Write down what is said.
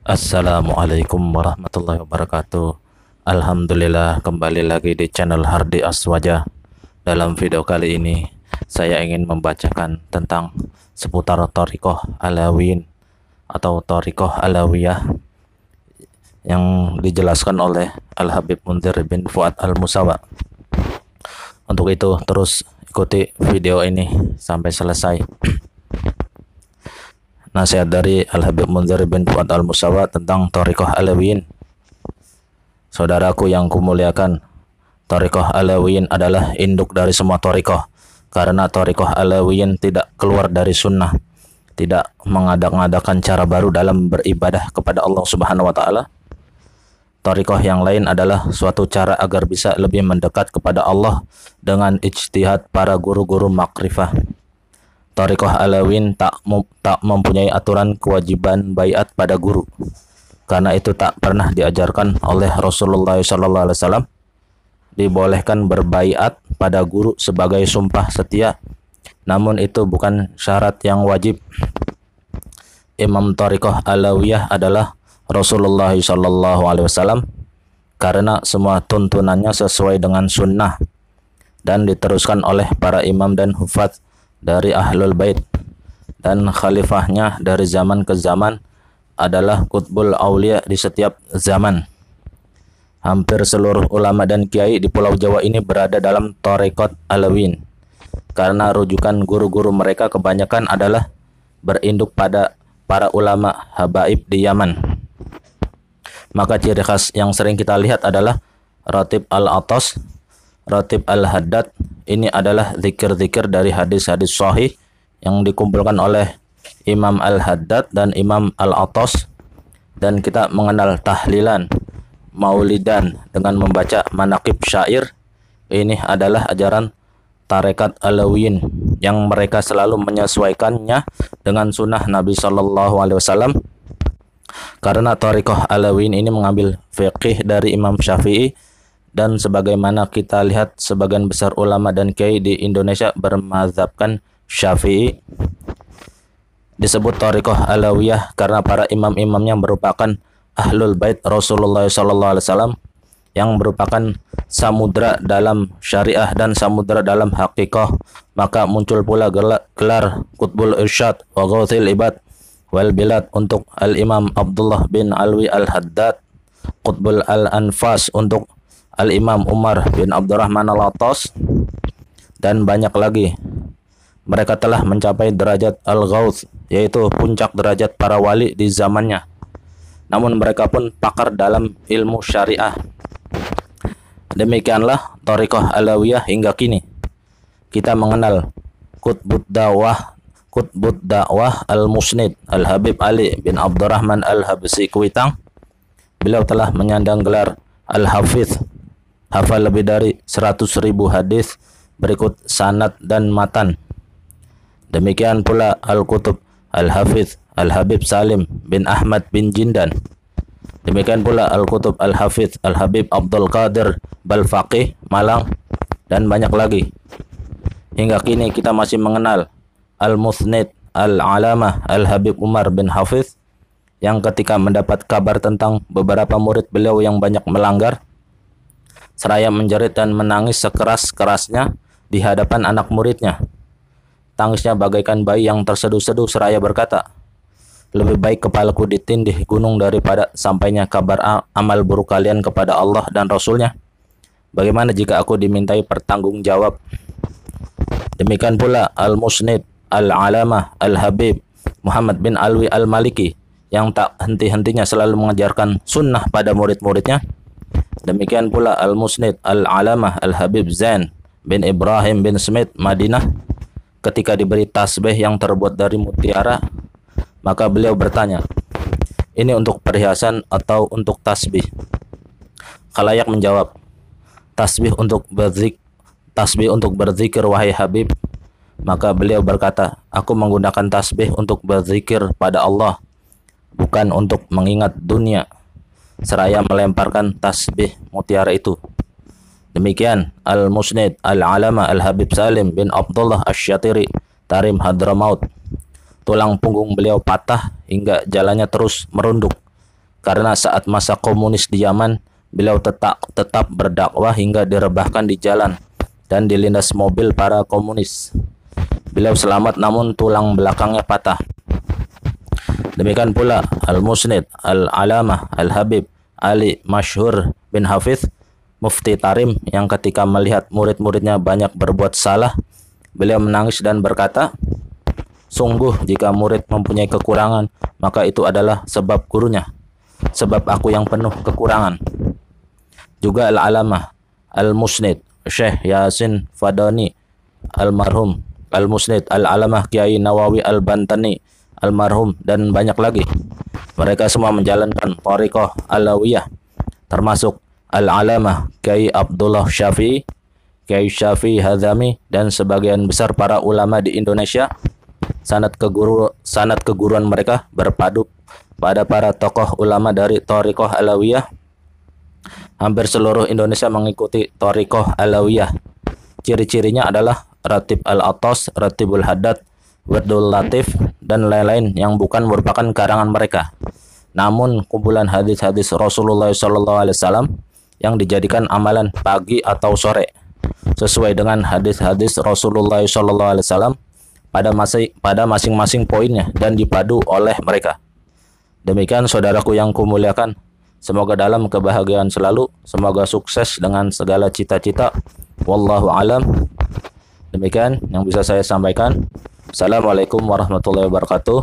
Assalamualaikum warahmatullahi wabarakatuh. Alhamdulillah, kembali lagi di channel Hardi Aswaja. Dalam video kali ini saya ingin membacakan tentang seputar Thariqah Alawiyin atau Thariqah Alawiyah yang dijelaskan oleh Al-Habib Munzir bin Fuad Al-Musawa. Untuk itu terus ikuti video ini sampai selesai. Nasihat dari Al-Habib Munzir bin Fuad Al-Musawa tentang Thariqah Alawiyin. Saudaraku yang kumuliakan, Thariqah Alawiyin adalah induk dari semua thariqah, karena Thariqah Alawiyin tidak keluar dari sunnah, tidak mengadak-ngadakan cara baru dalam beribadah kepada Allah Subhanahu wa Ta'ala. Thariqah yang lain adalah suatu cara agar bisa lebih mendekat kepada Allah dengan ijtihad para guru-guru makrifah. Thariqah Alawiyin tak mempunyai aturan kewajiban baiat pada guru, karena itu tak pernah diajarkan oleh Rasulullah SAW. Dibolehkan berbaiat pada guru sebagai sumpah setia, namun itu bukan syarat yang wajib. Imam Thariqah Alawiyah adalah Rasulullah SAW, karena semua tuntunannya sesuai dengan sunnah dan diteruskan oleh para imam dan hufaz dari Ahlul Bait, dan khalifahnya dari zaman ke zaman adalah Qutbul Aulia di setiap zaman. Hampir seluruh ulama dan kiai di Pulau Jawa ini berada dalam Thariqat Alawiyin, karena rujukan guru-guru mereka kebanyakan adalah berinduk pada para ulama habaib di Yaman. Maka ciri khas yang sering kita lihat adalah Ratib Al-Atas, Ratib Al-Haddad. Ini adalah zikir-zikir dari hadis-hadis sahih yang dikumpulkan oleh Imam Al-Haddad dan Imam Al-Atas. Dan kita mengenal tahlilan, maulidan dengan membaca manaqib syair. Ini adalah ajaran Thariqat Alawiyin yang mereka selalu menyesuaikannya dengan sunnah Nabi SAW. Karena Thariqah Alawiyin ini mengambil fiqih dari Imam Syafi'i, dan sebagaimana kita lihat sebagian besar ulama dan kiai di Indonesia bermazhabkan Syafi'i. Disebut Thariqah Alawiyah karena para imam-imamnya merupakan Ahlul Bait Rasulullah SAW, yang merupakan samudra dalam syariah dan samudra dalam hakikah. Maka muncul pula gelar Qutbul Irsyad wa Ghawthil Ibad wal Bilad untuk Al-Imam Abdullah bin Alwi Al-Haddad, Qutbul Al-Anfas untuk Al-Imam Umar bin Abdurrahman Al-Atas, dan banyak lagi. Mereka telah mencapai derajat Al-Ghawth, yaitu puncak derajat para wali di zamannya. Namun mereka pun pakar dalam ilmu syariah. Demikianlah Thariqah Alawiyah hingga kini. Kita mengenal Qutbud Da'wah Al-Musnid Al-Habib Ali bin Abdurrahman Al-Habsi Kuitang. Beliau telah menyandang gelar Al-Hafidh, hafal lebih dari 100.000 hadis berikut sanad dan matan. Demikian pula Al-Qutub Al-Hafidh Al-Habib Salim bin Ahmad bin Jindan. Demikian pula Al-Qutub Al-Hafidh Al-Habib Abdul Qadir Balfaqih Malang, dan banyak lagi. Hingga kini kita masih mengenal Al-Musnid Al-Alamah Al-Habib Umar bin Hafiz, yang ketika mendapat kabar tentang beberapa murid beliau yang banyak melanggar, seraya menjerit dan menangis sekeras-kerasnya di hadapan anak muridnya. Tangisnya bagaikan bayi yang terseduh-seduh seraya berkata, "Lebih baik kepalaku ditindih gunung daripada sampainya kabar amal buruk kalian kepada Allah dan Rasulnya. Bagaimana jika aku dimintai pertanggungjawab?" Demikian pula Al-Musnid Al-Alamah Al-Habib Muhammad bin Alwi Al-Maliki, yang tak henti-hentinya selalu mengajarkan sunnah pada murid-muridnya. Demikian pula Al-Musnid Al-Alamah Al-Habib Zain bin Ibrahim bin Smith Madinah. Ketika diberi tasbih yang terbuat dari mutiara, maka beliau bertanya, "Ini untuk perhiasan atau untuk tasbih?" Khalayak menjawab, tasbih untuk berzikir wahai Habib." Maka beliau berkata, "Aku menggunakan tasbih untuk berzikir pada Allah, bukan untuk mengingat dunia," seraya melemparkan tasbih mutiara itu. Demikian Al-Musnid Al-Alama Al-Habib Salim bin Abdullah Asy-Syatiri Tarim Hadramaut. Tulang punggung beliau patah hingga jalannya terus merunduk. karena saat masa komunis di Yaman, beliau tetap berdakwah hingga direbahkan di jalan dan dilindas mobil para komunis. Beliau selamat namun tulang belakangnya patah. Demikian pula Al-Musnid, Al-Alamah, Al-Habib, Ali Masyhur bin Hafiz, Mufti Tarim, yang ketika melihat murid-muridnya banyak berbuat salah, beliau menangis dan berkata, "Sungguh jika murid mempunyai kekurangan, maka itu adalah sebab gurunya, sebab aku yang penuh kekurangan." Juga Al-Alamah, Al-Musnid, Syekh Yasin Fadani, almarhum, Al-Musnid, Al-Alamah Kiai Nawawi Al-Bantani, almarhum, dan banyak lagi. Mereka semua menjalankan thariqah Alawiyah, termasuk Al-Alamah Kiai Abdullah Syafi'i, Kiai Syafi'i Hadzami, dan sebagian besar para ulama di Indonesia. Sanad keguruan mereka berpadu pada para tokoh ulama dari thariqah Alawiyah. Hampir seluruh Indonesia mengikuti thariqah Alawiyah. Ciri-cirinya adalah Ratib Al-Atas, Ratibul Haddad, Wirdul Latif, dan lain-lain yang bukan merupakan karangan mereka, namun kumpulan hadis-hadis Rasulullah SAW yang dijadikan amalan pagi atau sore sesuai dengan hadis-hadis Rasulullah SAW pada masing-masing poinnya dan dipadu oleh mereka. Demikian saudaraku yang kumuliakan, semoga dalam kebahagiaan selalu, semoga sukses dengan segala cita-cita. Wallahu alam. Demikian yang bisa saya sampaikan. Assalamualaikum warahmatullahi wabarakatuh.